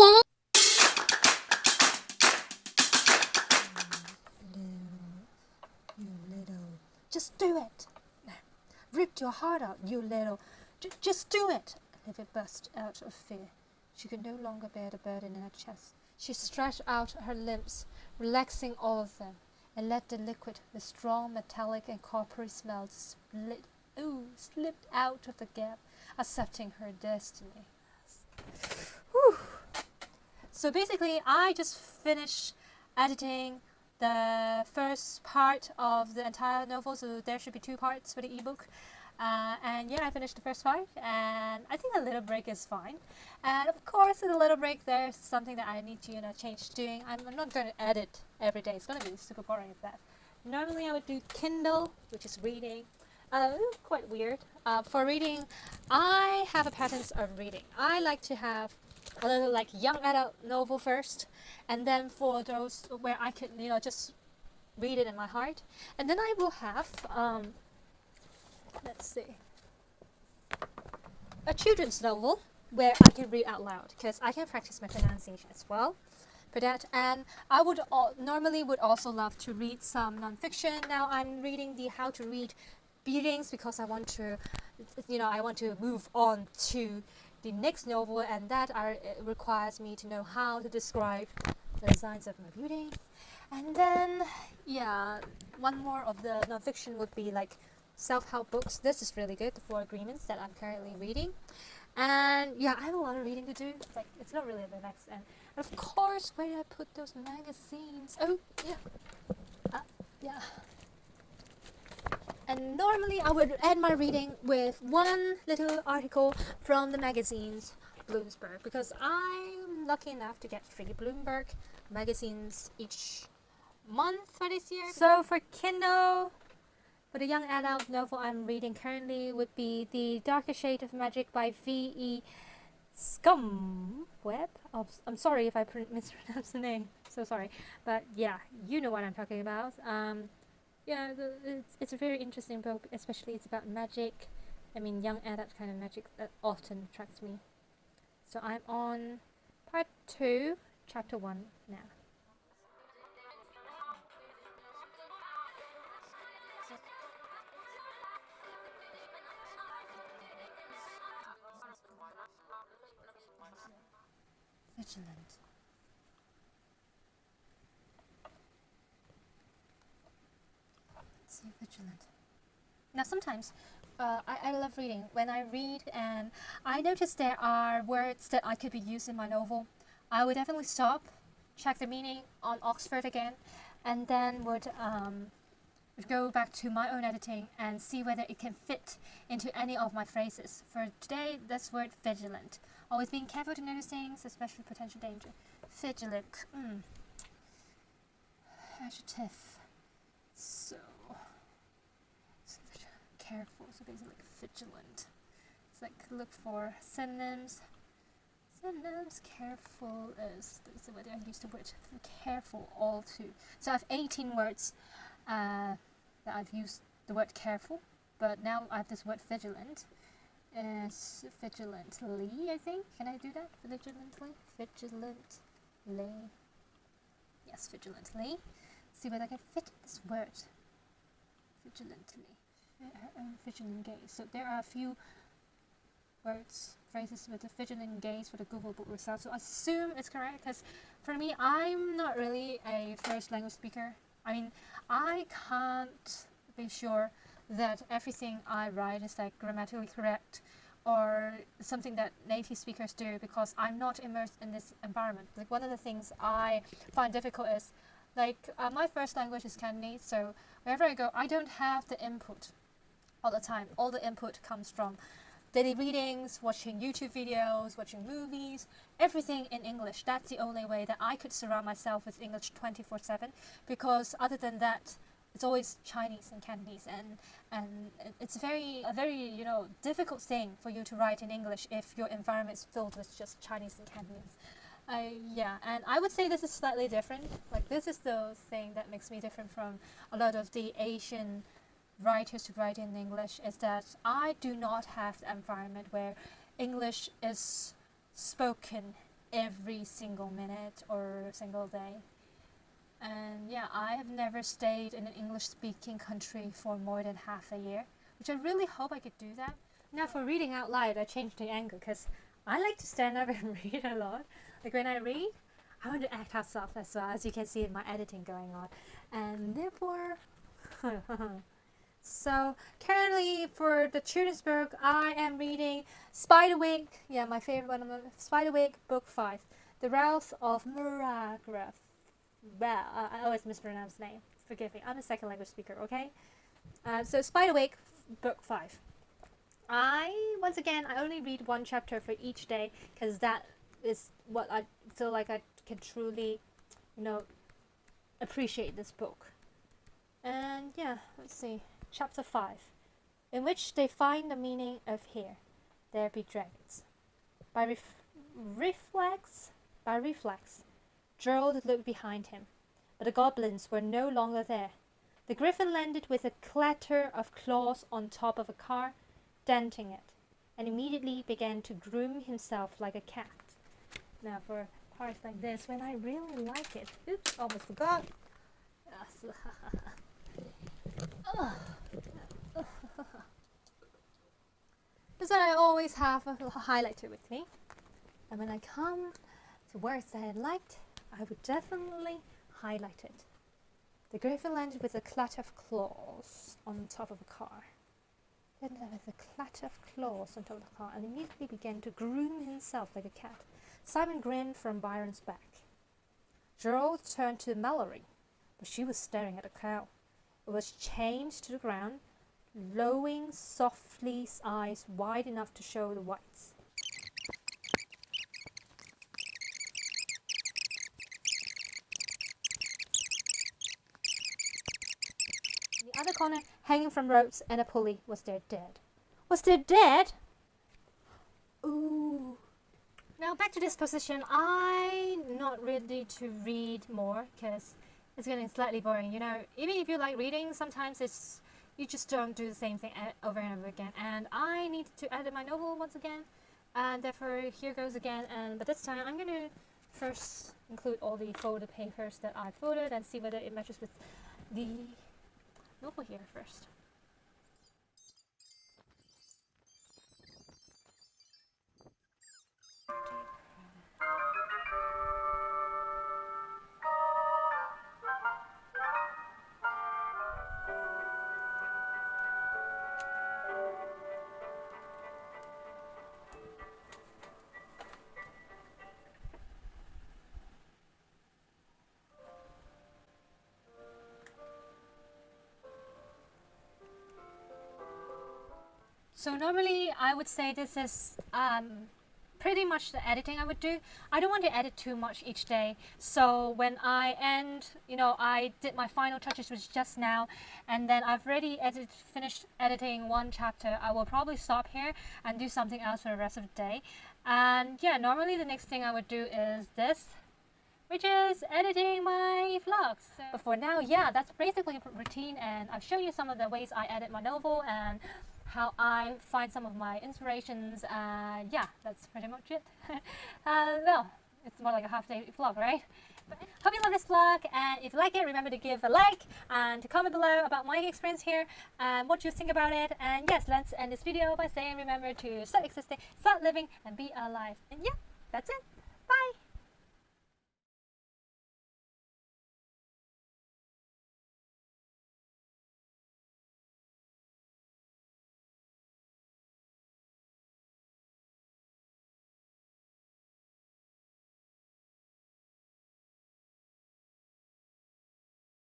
J. You little. Just do it. Ripped your heart out, you little. Just do it. Olivia burst out of fear. She could no longer bear the burden in her chest. She stretched out her limbs, relaxing all of them, and let the liquid, the strong metallic and coppery smell, slipped out of the gap, accepting her destiny. Whew. So basically, I just finished editing the first part of the entire novel, so there should be 2 parts for the ebook. And yeah, I finished the first part, and I think a little break is fine. And of course, in a little break, there's something that I need to change doing. I'm not going to edit every day. It's going to be super boring with that. Normally, I would do Kindle, which is reading. Quite weird. For reading, I have a pattern of reading. I like to have a little like young adult novel first, and then for those where I could just read it in my heart, and then I will have let's see, a children's novel where I can read out loud, because I can practice my pronunciation as well for that. And I would normally would also love to read some non-fiction. Now I'm reading the How to Read readings because I want to move on to the next novel, and that requires me to know how to describe the signs of my reading. And then yeah, one more of the non-fiction would be like self-help books. This is really good, the 4 Agreements that I'm currently reading. And yeah, I have a lot of reading to do. It's not really the next end. And of course, where did I put those magazines? Oh yeah, yeah. And normally I would end my reading with one little article from the magazines Bloomsburg, because I'm lucky enough to get 3 Bloomberg magazines each month for this year. So for Kindle, for the young adult novel I'm reading currently would be The Darker Shade of Magic by V.E. Scumweb. Oh, I'm sorry if I mispronounced the name. So sorry. But yeah, you know what I'm talking about. Yeah, it's a very interesting book, especially it's about magic. I mean, young adult kind of magic that often attracts me. So I'm on part 2, chapter 1 now. Vigilant. Let's see, vigilant. Now sometimes I love reading. When I read and I notice there are words that I could be used in my novel, I would definitely stop, check the meaning on Oxford again, and then would go back to my own editing and see whether it can fit into any of my phrases. For today, this word vigilant. Always being careful to notice things, especially potential danger. Vigilant. Adjective. So careful, so basically like vigilant. It's like look for synonyms. Synonyms. Careful is the way I use the word careful all too. So I have 18 words that I've used the word careful, but now I have this word vigilant. It's vigilantly, I think. Can I do that? Vigilantly? Vigilantly. Yes, vigilantly. See whether I can fit this word. Vigilantly. Vigilant gaze. So there are a few words, phrases with the vigilant gaze for the Google book results. So I assume it's correct, because for me, I'm not really a first language speaker. I mean, I can't be sure that everything I write is like grammatically correct or something that native speakers do, because I'm not immersed in this environment. Like one of the things I find difficult is my first language is Cantonese, so wherever I go, I don't have the input all the time. All the input comes from daily readings, watching YouTube videos, watching movies, everything in English. That's the only way that I could surround myself with English 24/7, because other than that, it's always Chinese and Cantonese, and it's a very difficult thing for you to write in English if your environment is filled with just Chinese and Cantonese. Yeah, and I would say this is slightly different. Like this is the thing that makes me different from a lot of the Asian writers who write in English, is that I do not have the environment where English is spoken every single minute or single day. And yeah, I have never stayed in an English-speaking country for more than half a year, which I really hope I could do that. Now for reading out loud, I changed the angle because I like to stand up and read a lot. Like when I read, I want to act out stuff as well, as you can see in my editing going on. And therefore, so currently for the children's book, I am reading Spiderwick, yeah, my favorite one, Spiderwick, book 5, The Wrath of Muragraph. Well, I always mispronounce the name. Forgive me. I'm a second language speaker, okay? So Spiderwick, book 5. Once again, I only read one chapter for each day because that is what I feel like I can truly, appreciate this book. And yeah, let's see. Chapter 5, in which they find the meaning of Here, There Be Dragons. By reflex, Gerald looked behind him, but the goblins were no longer there. The griffin landed with a clatter of claws on top of a car, denting it, and immediately began to groom himself like a cat. Now for parts like this, when I really like it. Oops, almost forgot. Because I always have a highlighter with me, and when I come to words that I liked, I would definitely highlight it. The griffin landed with a clatter of claws on top of a car. Then with a clatter of claws on top of the car, and immediately began to groom himself like a cat. Simon grinned from Byron's back. Gerald turned to Mallory, but she was staring at the cow. It was chained to the ground, lowering softly, eyes wide enough to show the whites. In the other corner, hanging from ropes and a pulley, was their dead. Was their dead? Ooh. Now back to this position. I'm not ready to read more because it's getting slightly boring. Even if you like reading, sometimes you just don't do the same thing over and over again. And I need to edit my novel once again, and therefore here goes again. But this time I'm going to first include all the folded papers that I folded and see whether it matches with the novel here first. So normally I would say this is pretty much the editing I would do. I don't want to edit too much each day. So when I end, I did my final touches, which is just now, and then I've already finished editing one chapter. I will probably stop here and do something else for the rest of the day. And yeah, normally the next thing I would do is this, which is editing my vlogs. But for now, yeah, that's basically a routine, and I've shown you some of the ways I edit my novel and how I find some of my inspirations. Yeah, that's pretty much it. Well, it's more like a half-day vlog, right? But hope you love this vlog, and if you like it, remember to give a like and to comment below about my experience here and what you think about it. And yes, let's end this video by saying remember to start existing, start living, and be alive. And yeah, that's it.